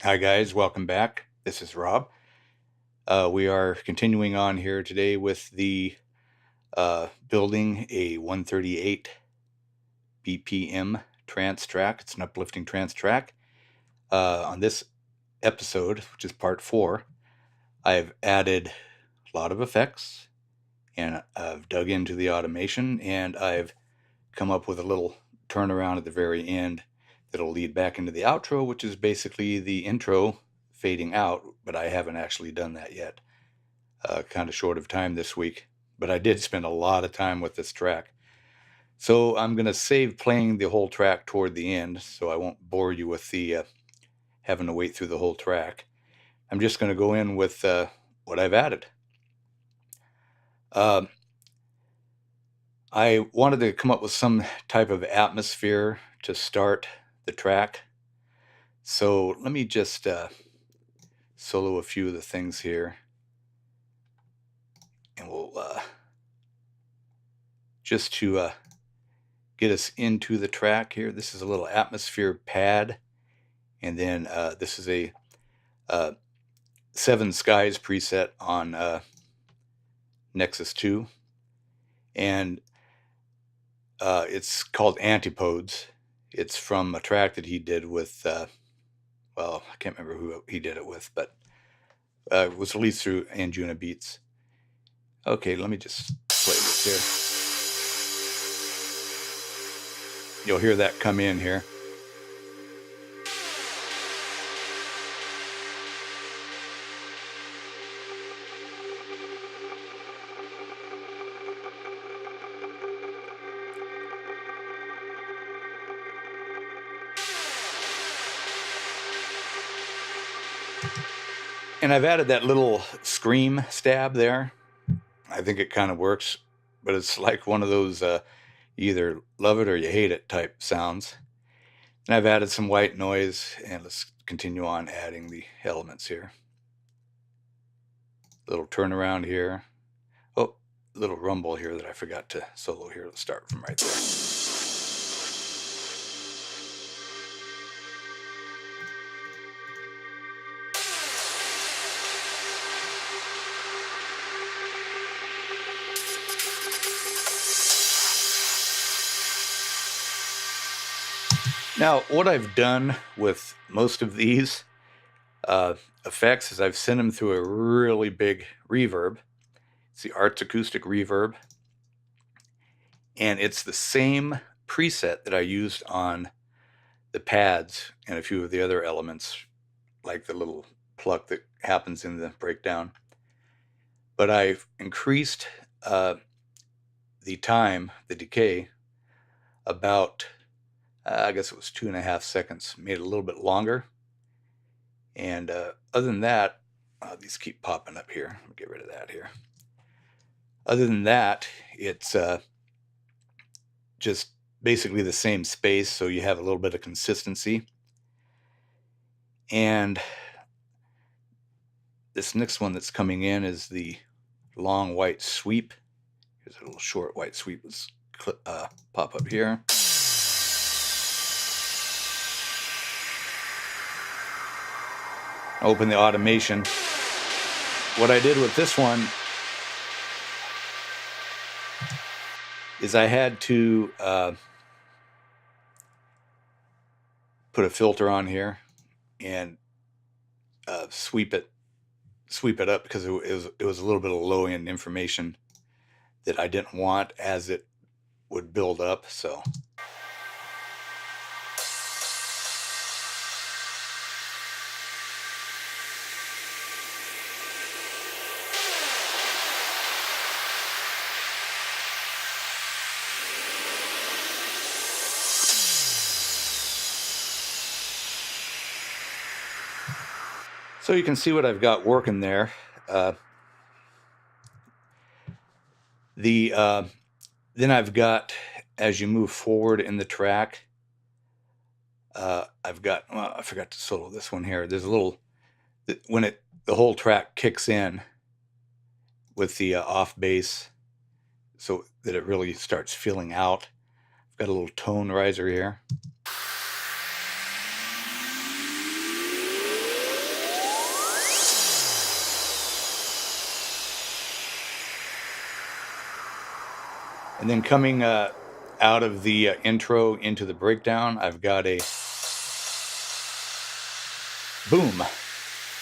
Hi guys, welcome back. This is Rob. We are continuing on here today with the building a 138 BPM trance track. It's an uplifting trance track. On this episode, which is part 4, I've added a lot of effects and I've dug into the automation and I've come up with a little turnaround at the very end that'll lead back into the outro, which is basically the intro fading out, but I haven't actually done that yet. Kind of short of time this week, but I did spend a lot of time with this track. So I'm going to save playing the whole track toward the end, so I won't bore you with the having to wait through the whole track. I'm just going to go in with what I've added. I wanted to come up with some type of atmosphere to start the track. So let me just solo a few of the things here. And we'll just to get us into the track here. This is a little atmosphere pad. And then this is a Seven Skies preset on Nexus 2. And it's called Antipodes. It's from a track that he did with, well, I can't remember who he did it with, but it was released through Anjuna Beats. Okay, let me just play this here. You'll hear that come in here. And I've added that little scream stab there. I think it kind of works, but it's like one of those you either love it or you hate it type sounds. And I've added some white noise, and let's continue on adding the elements here. Little turnaround here. Oh, little rumble here that I forgot to solo here. Let's start from right there. Now, what I've done with most of these effects is I've sent them through a really big reverb. It's the Arts Acoustic Reverb. And it's the same preset that I used on the pads and a few of the other elements, like the little pluck that happens in the breakdown. But I've increased the time, the decay, about I guess it was 2.5 seconds, made it a little bit longer. And other than that, these keep popping up here. Let me get rid of that here. Other than that, it's just basically the same space, so you have a little bit of consistency. And this next one that's coming in is the long white sweep. Here's a little short white sweep. Let's pop up here. Open the automation. What I did with this one is I had to put a filter on here and sweep it up because it was a little bit of low end information that I didn't want as it would build up. So you can see what I've got working there. Then I've got, as you move forward in the track, I've got, well, I forgot to solo this one here. There's a little, when the whole track kicks in with the off bass, so that it really starts filling out. I've got a little tone riser here. And then coming out of the intro into the breakdown, I've got a boom.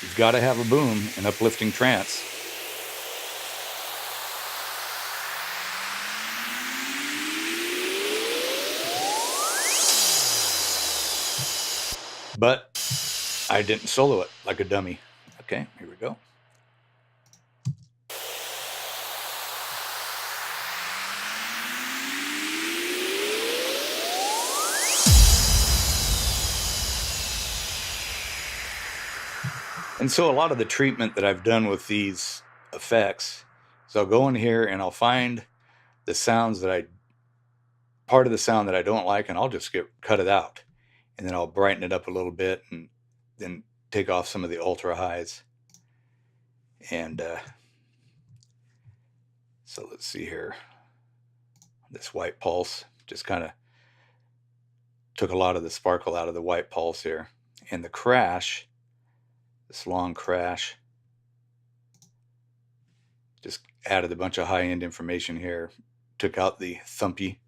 You've got to have a boom in uplifting trance. But I didn't solo it like a dummy. Okay, here we go. And so a lot of the treatment that I've done with these effects, so I'll go in here and I'll find the sounds that part of the sound that I don't like, and I'll just cut it out. And then I'll brighten it up a little bit and then take off some of the ultra highs. And so let's see here. This white pulse just kind of took a lot of the sparkle out of the white pulse here. And the crash, this long crash, just added a bunch of high-end information here. Took out the thumpy,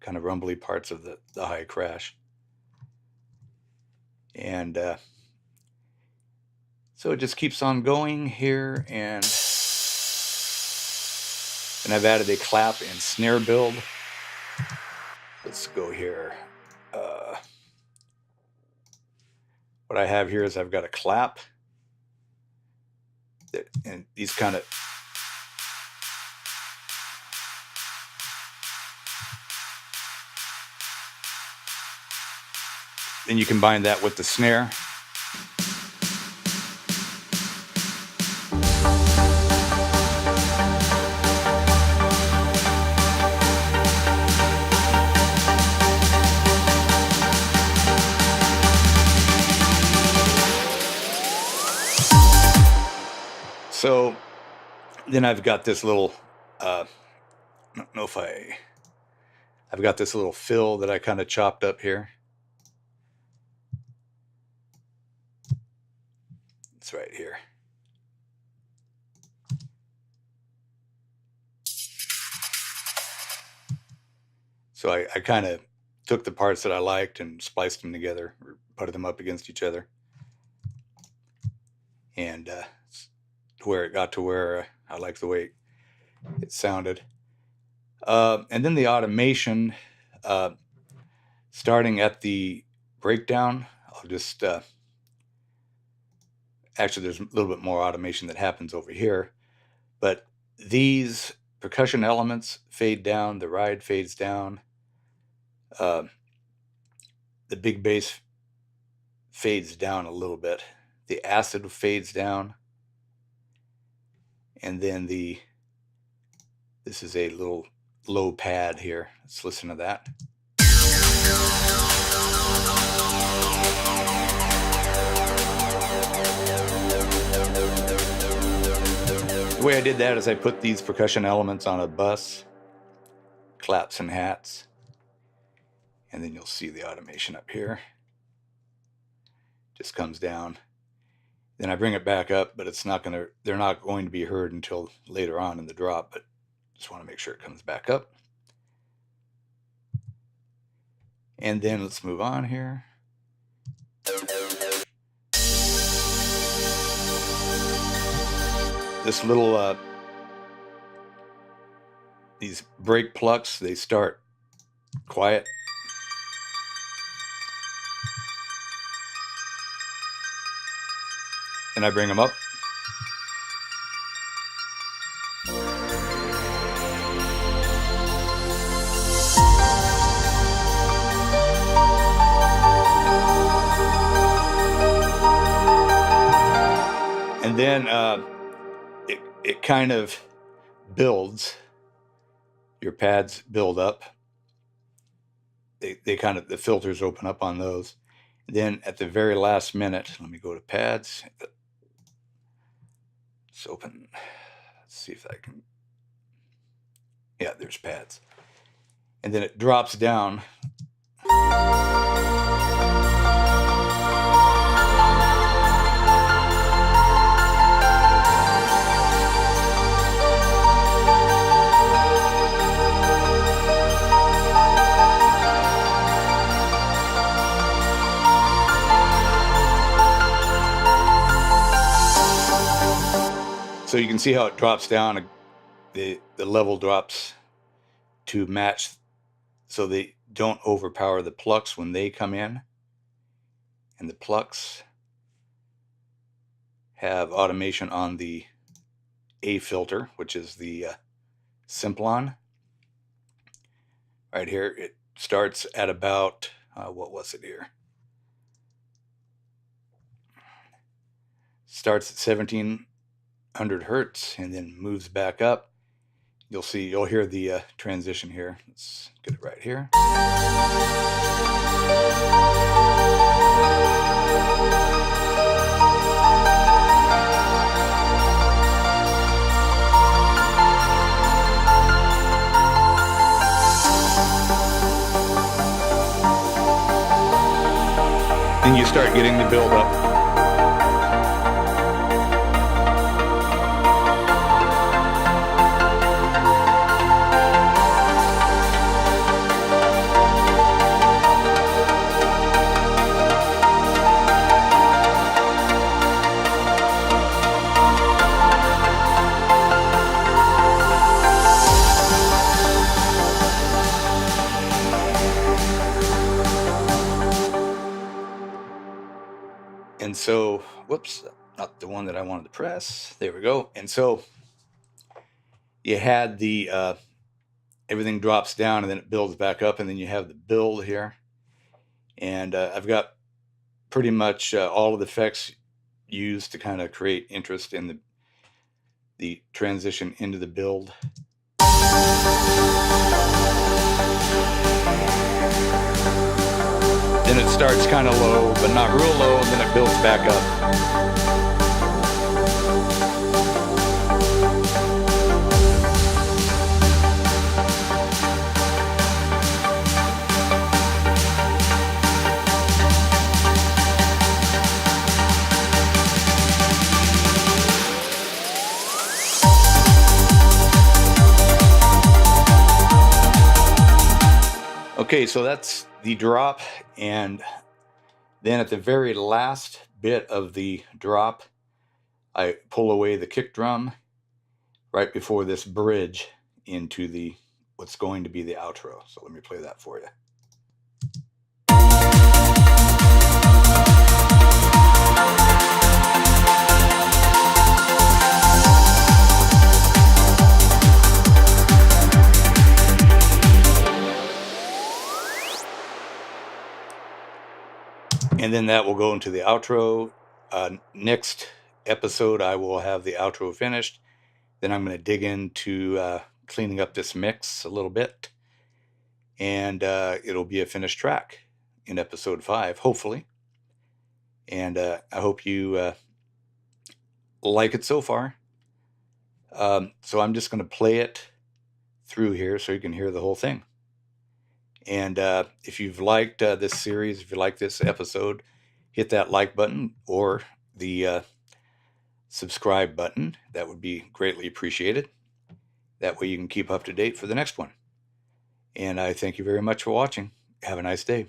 kind of rumbly parts of the high crash. And so it just keeps on going here. And I've added a clap and snare build. Let's go here. What I have here is I've got a clap. And these kind of... Then you combine that with the snare. So then I've got this little, I don't know if I've got this little fill that I kind of chopped up here. It's right here. So I kind of took the parts that I liked and spliced them together, or putted them up against each other. And where it got to where I like the way it sounded. And then the automation, starting at the breakdown, I'll just, actually there's a little bit more automation that happens over here, but these percussion elements fade down, the ride fades down, the big bass fades down a little bit, the acid fades down, and then this is a little low pad here. Let's listen to that. The way I did that is I put these percussion elements on a bus, claps and hats, and then you'll see the automation up here. Just comes down. Then I bring it back up, but they're not going to be heard until later on in the drop, but just want to make sure it comes back up. And then let's move on here. This little, these break plucks, they start quiet. And I bring them up. And then it kind of builds. Your pads build up. They kind of, the filters open up on those. Then at the very last minute, let me go to pads. It's open. Let's see if I can. Yeah, there's pads. And then it drops down. so you can see how it drops down. The level drops to match, so they don't overpower the plucks when they come in. And the plucks have automation on the A filter, which is the Cymbal. Right here, it starts at about, what was it here? Starts at 1700 hertz and then moves back up. You'll hear the transition here. Let's get it right here. Then you start getting the build up. And so, whoops, not the one that I wanted to press. There we go. And so you had the, everything drops down and then it builds back up, and then you have the build here. And I've got pretty much all of the effects used to kind of create interest in the transition into the build. Then it starts kind of low, but not real low, and then it builds back up. Okay, so that's the drop, and then at the very last bit of the drop, I pull away the kick drum right before this bridge into what's going to be the outro. So let me play that for you. And then that will go into the outro. Next episode, I will have the outro finished. Then I'm going to dig into cleaning up this mix a little bit. And it'll be a finished track in episode 5, hopefully. And I hope you like it so far. So I'm just going to play it through here so you can hear the whole thing. And if you've liked this series, if you like this episode, hit that like button or the subscribe button. That would be greatly appreciated. That way you can keep up to date for the next one. And I thank you very much for watching. Have a nice day.